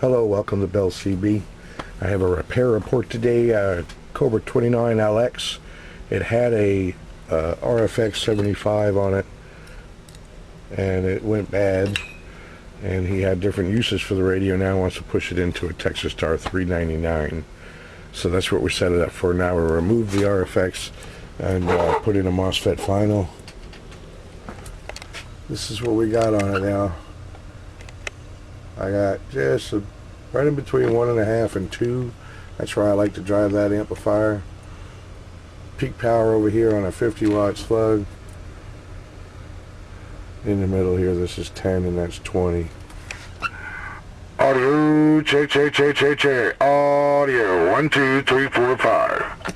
Hello, welcome to Bell CB. I have a repair report today. Cobra 29LX. It had a RFX-75 on it, and it went bad. And he had different uses for the radio. Now wants to push it into a Texas Star 399. So that's what we set it up for now. We'll remove the RFX and put in a Mosfet final. This is what we got on it now. I got just right in between 1.5 and 2. That's where I like to drive that amplifier. Peak power over here on a 50-watt slug. In the middle here, this is 10 and that's 20. Audio, check, check, check, check, check. Audio, 1, 2, 3, 4, 5.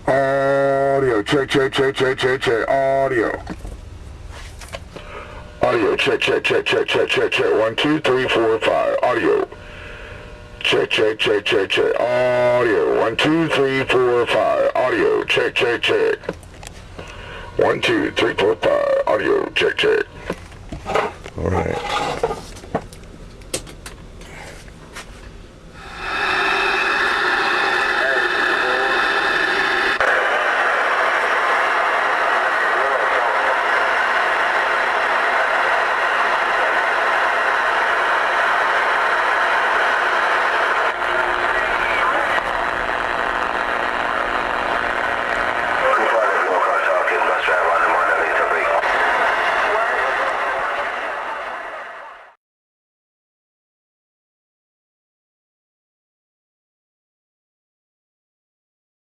Audio, check, check, check, check, check, check. Audio. Audio, check, check, check, check, check, check, check. 1, 2, 3, 4, 5. Audio. Check, check, check, check, check. Audio. 1, 2, 3, 4, 5. Audio. Check, check, check. 1, 2, 3, 4, 5. Audio. Check, check. All right.